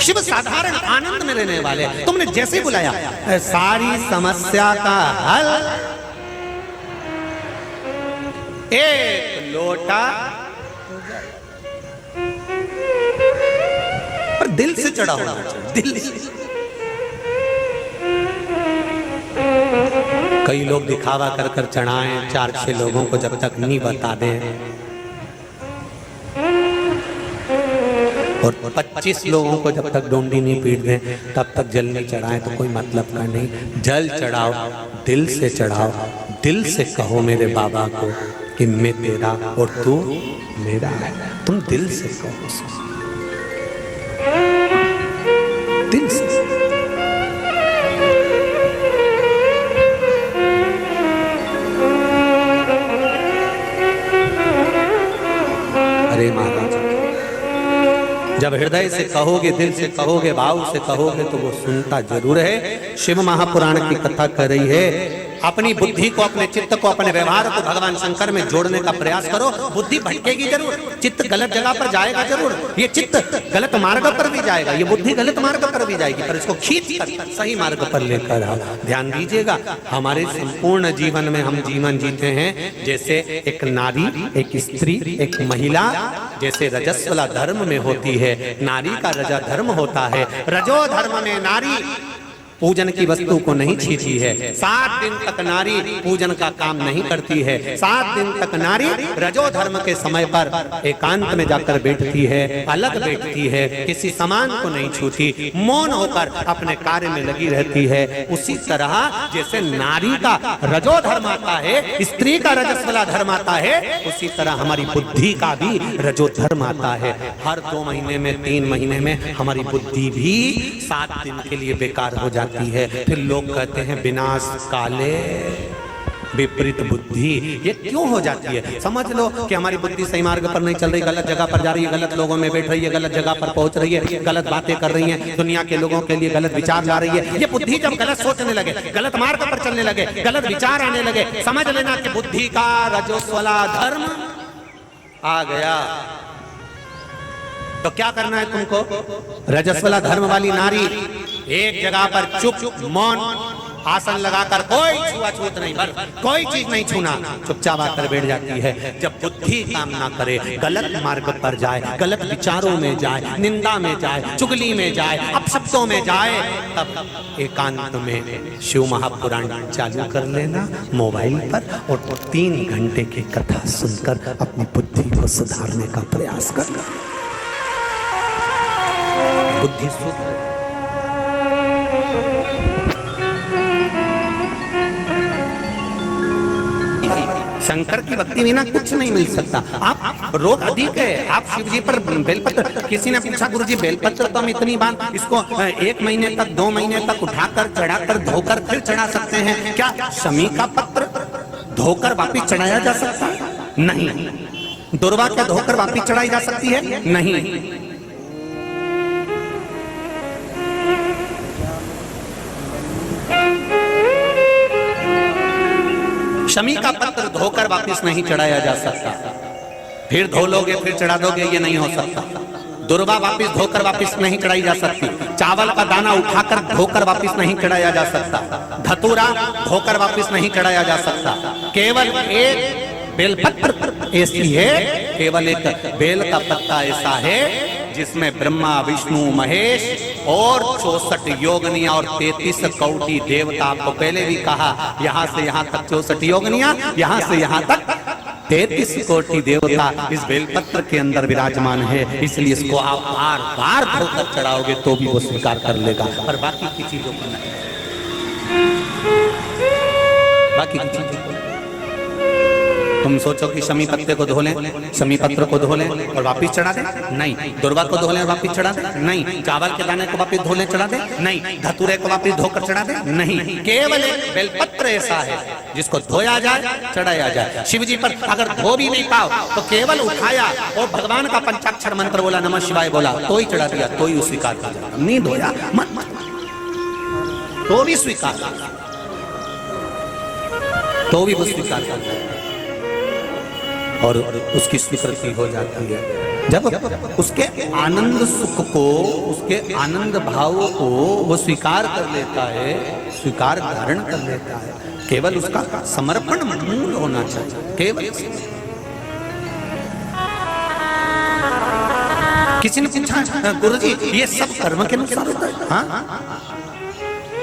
शिव साधारण आनंद में रहने वाले। तुमने जैसे बुलाया सारी समस्या का हल एक लोटा, पर दिल से चढ़ा होना चाहिए, दिल से। कई लोग दिखावा कर कर चढ़ाएं, 4-6 लोगों को जब तक नहीं बता दें, और 25 लोगों को जब तक डोंडी नहीं पीट दें तब तक जल नहीं चढ़ाएं तो कोई मतलब का नहीं। जल चढ़ाओ, दिल से चढ़ाओ, दिल से कहो मेरे बाबा को कि मैं तेरा और तू मेरा है। तुम दिल से कहो, दिल से। अरे महाराज, जब हृदय से कहोगे, दिल से कहोगे, भाव से कहोगे तो वो सुनता जरूर है। शिव महापुराण की कथा कर रही है, अपनी बुद्धि को, अपने चित्त को, अपने व्यवहार को भगवान शंकर में जोड़ने का प्रयास करो। बुद्धि भटकेगी जरूर, चित्त गलत जगह पर जाएगा जरूर, ये चित्त गलत मार्ग पर भी जाएगा, ये बुद्धि गलत मार्ग पर भी जाएगी, पर इसको खींच कर सही मार्ग पर लेकर आओ। ध्यान दीजिएगा, हमारे संपूर्ण जीवन में हम जीवन जीते हैं जैसे एक नारी, एक स्त्री, एक महिला जैसे रजस्वला धर्म में होती है, नारी का रजा धर्म होता है। रजो धर्म में नारी पूजन की वस्तु को नहीं छींची है। 7 दिन तक नारी पूजन का काम नहीं करती है। 7 दिन तक नारी रजो धर्म के समय पर एकांत में जाकर बैठती है, अलग बैठती है, किसी सामान को नहीं छूती, मौन होकर अपने कार्य में लगी रहती है। उसी तरह जैसे नारी का रजो धर्म आता है, स्त्री का रजस्वला धर्म आता है, उसी तरह हमारी बुद्धि का भी रजो धर्म आता है। हर 2 महीने में, 3 महीने में हमारी बुद्धि भी 7 दिन के लिए बेकार हो जाती है। फिर लोग कहते हैं विनाश काले विपरीत बुद्धि। ये क्यों हो जाती है? समझ लो कि हमारी बुद्धि सही मार्ग पर नहीं चल रही, गलत जगह पर जा रही है, गलत लोगों में बैठ रही है, गलत जगह पर पहुंच रही है, गलत बातें कर रही है, दुनिया के लोगों के लिए गलत विचार ला रही है। ये बुद्धि जब गलत सोचने लगे, गलत मार्ग पर चलने लगे, गलत विचार आने लगे, समझ लेना कि बुद्धि का रजस्वला धर्म आ गया। तो क्या करना है तुमको? रजस्वला धर्म वाली नारी एक जगह पर चुप मौन आसन लगाकर, कोई छुआछूत नहीं, पर कोई चीज नहीं छूना, चुपचाप आकर बैठ जाती है। जब बुद्धि काम ना करे, गलत मार्ग पर जाए, गलत विचारों में जाए, निंदा में जाए, चुगली में जाए, अपशब्दों में जाए, तब एकांत में शिव महापुराण चालू कर लेना मोबाइल पर और 3 घंटे की कथा सुनकर अपनी बुद्धि को सुधारने का प्रयास करना। बुद्धि सुध शंकर की भक्ति बिना कुछ नहीं मिल सकता। आप रोग अधिक है, आप शिव जी पर बेलपत्र, किसी ने पूछा गुरुजी बेलपत्र तो हम इतनी बार इसको 1 महीने तक, 2 महीने तक उठाकर, चढ़ाकर, धोकर फिर चढ़ा सकते हैं क्या? शमी का पत्र धोकर वापिस चढ़ाया जा सकता है? नहीं। दुर्वा क्या धोकर वापिस चढ़ाई जा सकती है? नहीं। शमी का पत्र धोकर वापिस नहीं चढ़ाया जा सकता। फिर धो लोगे फिर चढ़ा दोगे, ये नहीं हो सकता। दुर्वा वापिस धोकर वापिस नहीं चढ़ाई जा सकती। चावल का दाना उठाकर धोकर वापिस नहीं चढ़ाया जा सकता। धतूरा धोकर वापिस नहीं चढ़ाया जा सकता। केवल एक बेलपत्र ऐसी है, केवल एक बेल का पत्ता ऐसा है जिसमें ब्रह्मा, विष्णु, महेश और 64 योगनियां और 33 कोटि देवता, आपको पहले भी कहा, यहां से यहां तक 64 योगनियां, यहां से यहां तक 33 कोटि देवता इस बेलपत्र के अंदर विराजमान है। इसलिए इसको आप बार बार धोकर चढ़ाओगे तो भी वो स्वीकार कर लेगा, पर बाकी की चीजों को नहीं। बाकी की चीजों को तुम सोचो कि शमी पत्ते को धो लें, शमी पत्र को धो लें और वापिस चढ़ा दें? नहीं। दुर्वा को धो लें और वापिस चढ़ा दें? नहीं। चावल के दाने को वापिस धो लें, चढ़ा दें? नहीं। धतूरे को वापिस धोकर चढ़ा दें? नहीं। केवल एक बेलपत्र ऐसा है जिसको धोया जाए, चढ़ाया जाए। शिव जी पर अगर धो भी नहीं पाओ तो केवल उठाया और भगवान का पंचाक्षर मंत्र बोला, नमः शिवाय बोला, तो ही चढ़ा दिया, तो ही स्वीकार कर दिया। नहीं धोया मत, तो भी स्वीकार, तो भी वो स्वीकार कर दिया। और उसकी स्वीकृति हो जाती है। जब उसके आनंद सुख को, उसके आनंद भाव को वो स्वीकार कर लेता है, स्वीकार धारण कर लेता है, केवल उसका समर्पण मूल होना चाहिए। केवल किसी ने पूछा गुरुजी ये सब कर्म के अनुसार होता है? हाँ,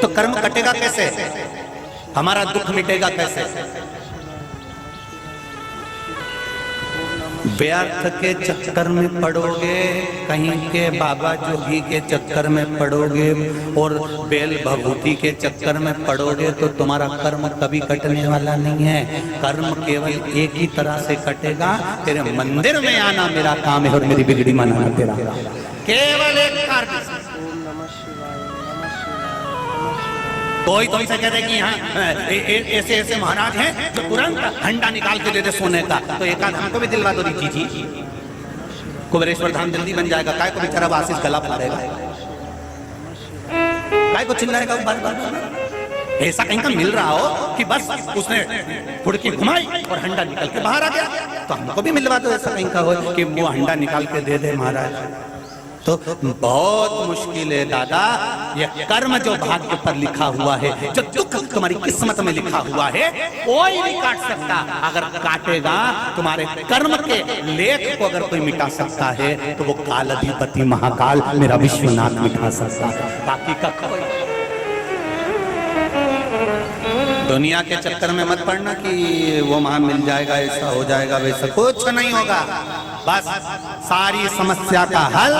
तो कर्म कटेगा कैसे, हमारा दुख मिटेगा कैसे? व्यर्थ के चक्कर में पड़ोगे, कहीं के बाबा जोगी के चक्कर में पड़ोगे और बेल भभूति के चक्कर में पड़ोगे तो तुम्हारा कर्म कभी कटने वाला नहीं है। कर्म केवल एक ही तरह से कटेगा, तेरे मंदिर में आना मेरा काम है और मेरी बिगड़ी मनाना तेरा। केवल एक कार्य। कोई तुमसे कह दे कि यहाँ ऐसे ऐसे महाराज हैं जो तुरंत हंडा निकाल के दे दे सोने का, तो एक आध हमको भी दिलवा दो जी। कुबेरेश्वर धाम जल्दी बन जाएगा, काय को बेचारा आशीष गला फाड़ेगा, काय को चिल्लाएगा बार-बार। ऐसा कहीं का मिल रहा हो कि बस उसने फुड़की घुमाई और हंडा निकल के बाहर आ गया, तो हमको भी मिलवा दो। ऐसा कहीं का हो कि वो हंडा निकाल के दे दे महाराज, तो बहुत मुश्किल है दादा। ये कर्म जो भाग्य पर लिखा हुआ है, जो दुख तुम्हारी किस्मत में लिखा हुआ है, कोई नहीं काट सकता। अगर काटेगा तुम्हारे कर्म के लेख को अगर कोई मिटा सकता है तो वो काल अधिपति महाकाल मेरा विश्वनाथ मिटा सकता है, बाकी का कोई। दुनिया के चक्कर में मत पड़ना कि वो वहां मिल जाएगा, ऐसा हो जाएगा, वैसा कुछ नहीं होगा। बस सारी समस्या का हल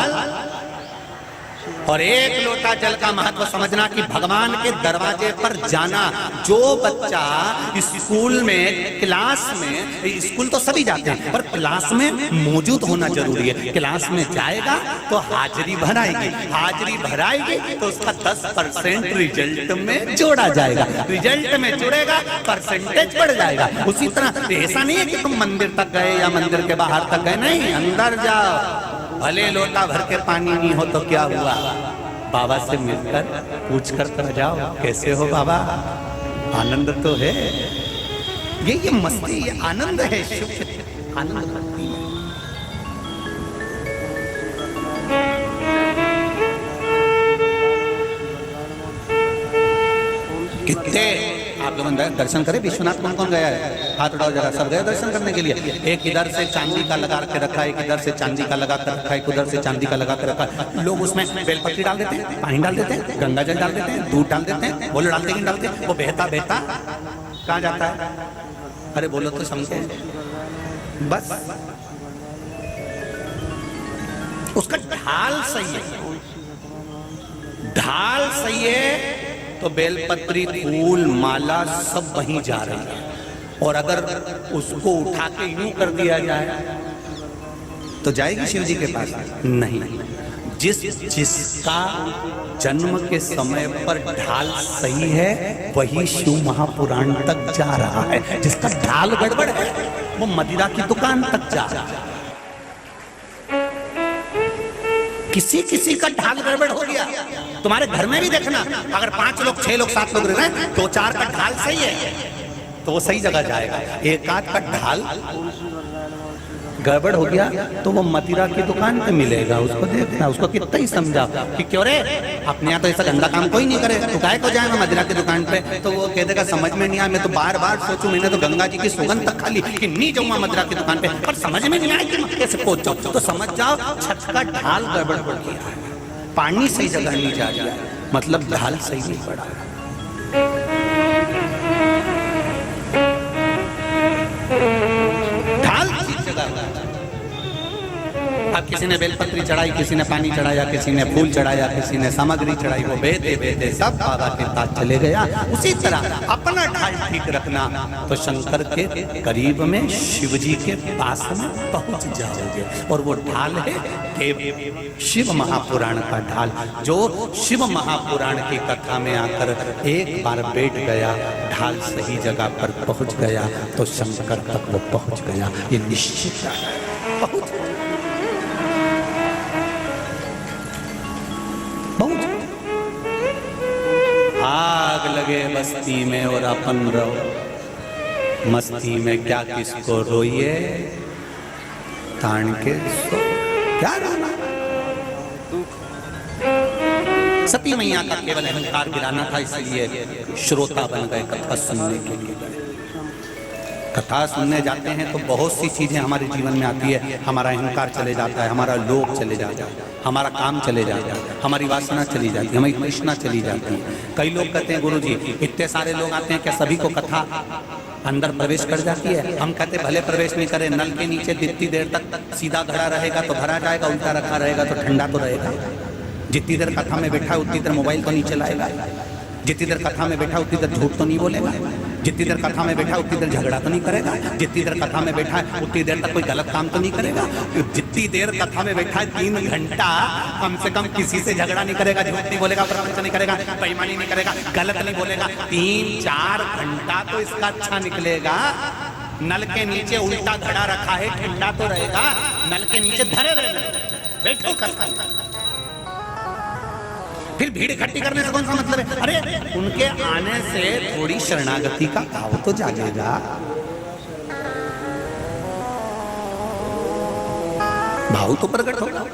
और एक लोटा जल का महत्व समझना कि भगवान के दरवाजे पर जाना। जो बच्चा स्कूल में, क्लास में, स्कूल तो सभी जाते हैं पर क्लास में मौजूद होना जरूरी है। क्लास में जाएगा तो हाजिरी भराएगी, हाजिरी भराएगी तो उसका 10% रिजल्ट में जोड़ा जाएगा, रिजल्ट में जुड़ेगा परसेंटेज बढ़ जाएगा। उसी तरह ऐसा नहीं है कि तुम मंदिर तक गए या मंदिर के बाहर तक गए, नहीं, अंदर जाओ, भले लोटा भर के पानी नहीं हो तो क्या हुआ, बाबा से मिलकर पूछ कर तो जाओ कैसे हो बाबा, आनंद तो है। ये मस्ती, ये आनंद है, सुख आनंद भक्ति है। कितने आप लोग दर्शन करें, विश्वनाथ कौन कौन गया है, हाथ उठाओ जरा, सब गए दर्शन करने के लिए। एक इधर से चांदी का लगा के रखा है, एक इधर से चांदी का लगा कर रखा है, एक उधर से चांदी का लगा कर रखा है। लोग उसमें बेलपत्ती डाल देते हैं, पानी डाल देते हैं, गंगा जल डाल देते हैं, दूध डाल देते हैं, बोलो डालते हैं डालते हैं, वो बहता बहता कहाँ जाता है? अरे बोलो तो समझे, बस उसका ढाल सही है, ढाल सही है तो बेलपत्री, फूल, माला सब वहीं जा रही है। और अगर उसको उठा के यूं कर दिया जाए तो जाएगी शिव जी के पास? नहीं। जिसका जन्म के समय पर ढाल सही है वही शिव महापुराण तक जा रहा है। जिसका ढाल गड़बड़ है वो मदिरा की दुकान तक जा रहा है। किसी किसी का ढाल गड़बड़ हो गया, तुम्हारे घर में भी देखना, अगर 5 लोग 6 लोग 7 लोग रह रहे हैं, 2-4 का ढाल सही है तो वो सही जगह जाएगा। एक आध का ढाल गड़बड़ हो गया तो वो मदिरा की दुकान पे मिलेगा। उसको देखना, उसको कितना ही समझा कि क्यों रे, अपने यहाँ तो ऐसा गंदा काम कोई नहीं करे, तो काय को जाए मैं मदिरा की दुकान पे? तो वो कह देगा समझ में नहीं आया, मैं तो बार बार सोचूं, मैंने तो गंगा जी की सुगंध तक खाली कि नहीं जाऊंगा मदिरा की दुकान पे, पर समझ में नहीं आया कि मैं कैसे पहुंच जाऊं। तो समझ जाओ छत का ढाल गड़बड़ हो गया, पानी सही जगह नहीं जा रहा, मतलब ढाल सही नहीं पड़ा। ढाल ठीक जगह। अब किसी ने बेलपत्री चढ़ाई, किसी ने पानी चढ़ाया, किसी ने फूल चढ़ाया, किसी ने सामग्री चढ़ाई, वो बेहते बेहते सब बाबा के पास चले गया। उसी तरह अपना ढाल ठीक रखना तो शंकर के करीब में, शिव जी के पास में पहुंच जाओगे। और वो ढाल है शिव महापुराण का ढाल, जो शिव महापुराण की कथा में आकर एक बार बैठ गया, ढाल सही जगह पर पहुंच गया तो शंकर तक वो पहुंच गया। ये निश्चित पहुंच आग लगे बस्ती में और अपन रहो मस्ती में, क्या किसको रोइए, तान के सो क्या गाना। सती मैया का केवल अहंकार गिराना था, इसलिए श्रोता बन गए, कथा सुनने के लिए गए। कथा सुनने जाते हैं तो बहुत सी चीजें हमारे जीवन में आती है, हमारा अहंकार चले जाता है, हमारा लोभ चले जाता है, हमारा काम चले जाता है, हमारी वासना चली जाती है, हमारी तृष्णा चली जाती है। कई लोग कहते हैं गुरुजी इतने सारे लोग आते हैं, क्या सभी को कथा अंदर प्रवेश कर जाती है? हम कहते भले प्रवेश नहीं करे, नल के नीचे जितनी देर तक सीधा खड़ा रहेगा तो भरा जाएगा, उल्टा रखा रहेगा तो ठंडा तो रहेगा। जितनी देर कथा में बैठा उतनी देर मोबाइल तो नहीं चलाएगा, जितनी देर कथा में बैठा उतनी देर झूठ तो नहीं बोलेगा, जितनी देर कथा में बैठा उतनी देर झगड़ा तो नहीं करेगा, जितनी देर कथा में बैठा है उतनी देर तक कोई गलत काम तो नहीं करेगा। जितनी देर कथा में बैठा है 3 घंटा कम से कम किसी से झगड़ा नहीं करेगा, झूठ नहीं बोलेगा, प्रपंच नहीं करेगा, बेईमानी नहीं करेगा, गलत नहीं बोलेगा। 3-4 घंटा तो इसका अच्छा निकलेगा। नल के नीचे उल्टा घड़ा रखा है, ठंडा तो रहेगा, नल के नीचे धरे रहना, बैठो कथा। फिर भीड़ इकट्ठी करने से कौन सा मतलब है? अरे उनके आने से थोड़ी शरणागति का भाव तो जागेगा, भाव तो प्रकट होगा।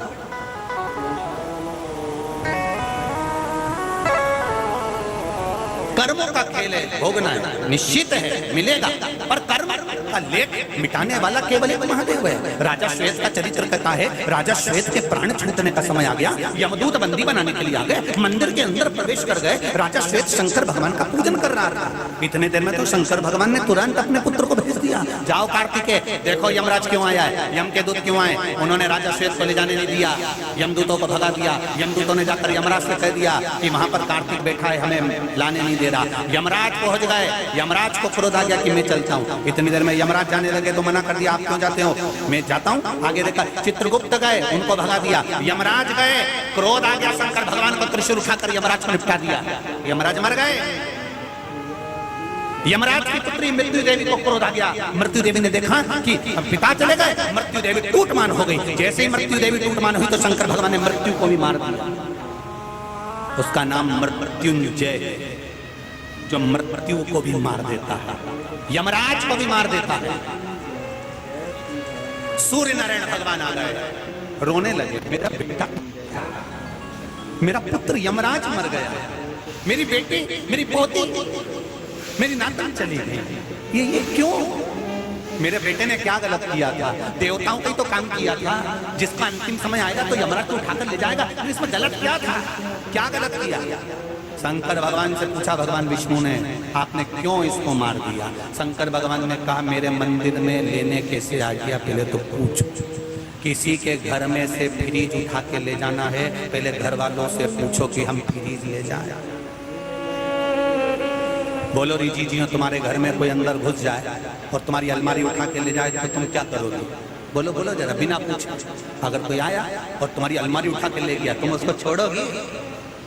कर्मों का खेल है, भोगना है, निश्चित है मिलेगा, पर कर्म का लेख मिटाने वाला केवल एक महादेव है। राजा श्वेत का चरित्र कहता है, राजा श्वेत के प्राण छूटने का समय आ गया, यमदूत बंदी बनाने के लिए आ गए, मंदिर के अंदर प्रवेश कर गए। राजा श्वेत शंकर भगवान का पूजन कर रहा था। इतने देर में तो शंकर भगवान ने तुरंत अपने पुत्र को भेज दिया, जाओ कार्तिकेय देखो यमराज क्यों आया है, यम के दूत क्यों आए। उन्होंने राजा श्वेत को ले जाने नहीं दिया, यमदूतों को भगा दिया। यमदूतों ने जाकर यमराज से कह दिया कि वहां पर कार्तिक बैठा है, हमें लाने नहीं दे रहा। यमराज पहुंच गए, यमराज को क्रोध आ गया कि मैं चलता हूँ। इतनी देर में यमराज जाने लगे तो मना कर दिया, आप क्यों जाते हो, मैं जाता हूँ। आगे देखा चित्रगुप्त गए, उनको भगा दिया। यमराज गए, क्रोध आ गया, शंकर भगवान को त्रिशूल उठाकर यमराज को निपटा दिया, यमराज मर गए। यमराज की पुत्री मृत्यु देवी को क्रोध आ गया। मृत्यु देवी ने देखा कि पिता चले गए, मृत्यु देवी टूटमान हो गई। जैसे ही मृत्यु देवी टूटमान हुई तो शंकर भगवान ने मृत्यु को भी मार दिया। उसका नाम मृत्युंजय, जो मृत्यु को भी मार देता है, यमराज को भी मार देता है। सूर्य नारायण भगवान आ गए, रोने लगे, मेरा बेटा, मेरा पुत्र यमराज मर गया, मेरी बेटी, मेरी पोती, मेरी नातन चली गई, ये क्यों? मेरे बेटे ने क्या गलत किया था? देवताओं का ही तो काम किया था, जिसका अंतिम समय आएगा तो यमराज को उठाकर ले जाएगा। इसमें गलत क्या था, क्या गलत किया? शंकर भगवान से पूछा भगवान विष्णु ने, आपने क्यों इसको मार दिया? शंकर भगवान ने कहा, मेरे मंदिर में लेने कैसे आ गया, पहले तो पूछ। किसी के घर में से फ्रीज उठा के ले जाना है, पहले घर वालों से पूछो कि हम फ्रीज ले जाए। बोलो रीजी जी, तुम्हारे घर में कोई अंदर घुस जाए और तुम्हारी अलमारी उठा के ले जाए तो तुम क्या करोगे? बोलो बोलो जरा, बिना पूछे। अगर कोई आया और तुम्हारी अलमारी उठा के ले गया, तुम उसको छोड़ोगे?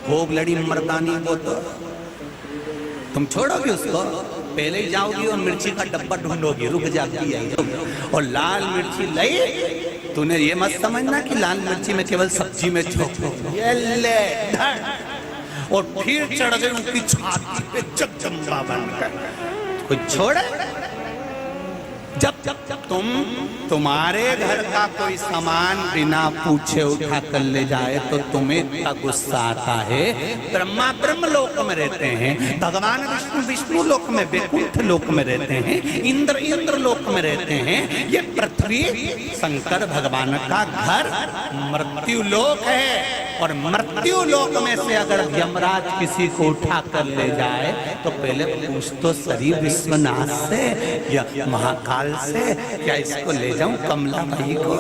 खूब लड़ी मर्दानी वो तो तुम छोड़ोगे उसको? पहले ही जाओगी और मिर्ची का डब्बा ढूंढोगी, रुक जाती है। और लाल मिर्ची लाई, तूने ये मत समझना कि लाल मिर्ची में केवल सब्जी में छोड़ो, ये ले और फिर चढ़ गए उनकी छाती पे जगदम्बा बनकर। कोई छोड़े? जब तुम्हारे घर का कोई सामान बिना पूछे उठा कर ले जाए तो तुम्हें इतना गुस्सा आता है। ब्रह्मा ब्रह्म लोक में रहते हैं, भगवान विष्णु विष्णु लोक में, वैकुंठ लोक में रहते हैं, इंद्र इंद्र लोक में रहते हैं। ये पृथ्वी शंकर भगवान का घर मृत्यु लोक है। और मृत्यु लोक में से अगर यमराज किसी को उठा कर ले जाए तो पहले पूछ तो सरी विश्वनाथ से या महाकाल से, क्या इसको ले जाऊं कमला भाई को?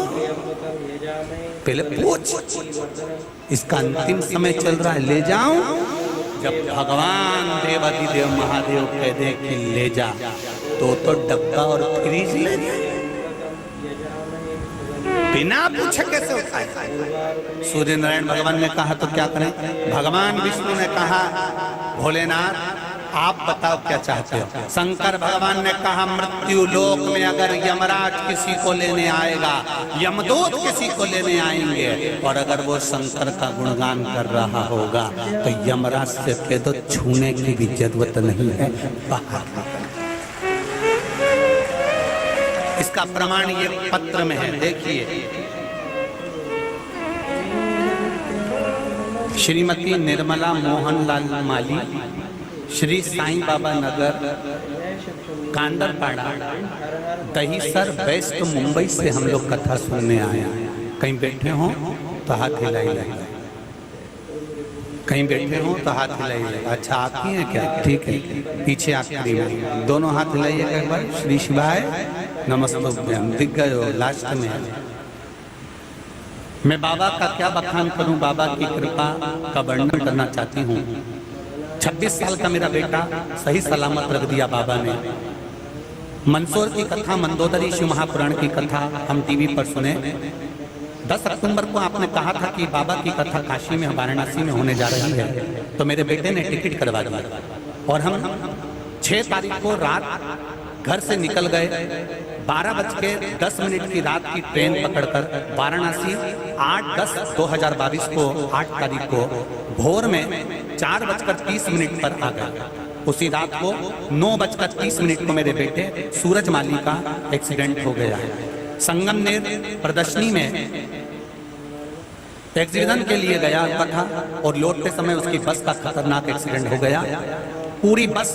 पहले पूछ, इसका अंतिम समय चल रहा है, ले जाऊं? जब भगवान देवाधिदेव महादेव कह दे कि ले जा तो डब्बा और फ्रीज ले जाए, बिना पूछे कैसे उठाए? सूर्य नारायण भगवान ने कहा तो क्या करें? भगवान विष्णु ने कहा, भोलेनाथ आप बताओ क्या चाहते हो? शंकर भगवान ने कहा, मृत्यु लोक में अगर यमराज किसी को लेने आएगा, यमदूत किसी को लेने आएंगे, और अगर वो शंकर का गुणगान कर रहा होगा तो यमराज से कह दो छूने की भी जरूरत नहीं है, बाहर। इस इसका प्रमाण ये पत्र में है, देखिए। श्रीमती निर्मला मोहनलाल माली, श्री साईं बाबा नगर, कांदरपाड़ा, दहीसर वेस्ट, मुंबई से हम लोग कथा सुनने आए हैं। कहीं बैठे हो तो हाथ हिलाइए, कहीं बैठे हो तो हाथ हिलाइए। अच्छा आप ही हैं क्या? ठीक है, पीछे आखिरी में दोनों हाथ हिलाइए एक बार। श्री शिवाय नमस्तुभ्यम। दिग्गज हो, लास्ट में। मैं बाबा का क्या बखान करूं, बाबा की कृपा का वर्णन करना चाहती हूं। 26 साल का मेरा बेटा सही सलामत रख दिया बाबा ने। मंदसौर की कथा, मंदोदरी शिव महापुराण की कथा हम टीवी पर सुने। 10 अक्टूबर को आपने कहा था कि बाबा की कथा काशी में, वाराणसी में होने जा रही है, तो मेरे बेटे ने टिकट करवा दिया और हम 6 तारीख को रात घर से निकल गए। 12:10 की रात की ट्रेन पकड़कर वाराणसी 8/10/2022 को 8 तारीख को भोर में 4:30 पर आ गए। उसी रात को 9:30 को मेरे बेटे सूरजमाली का एक्सीडेंट हो गया है। संगमनेर प्रदर्शनी में एग्जीबिशन के लिए गया था और लौटते समय उसकी बस का खतरनाक एक्सीडेंट हो गया। पूरी बस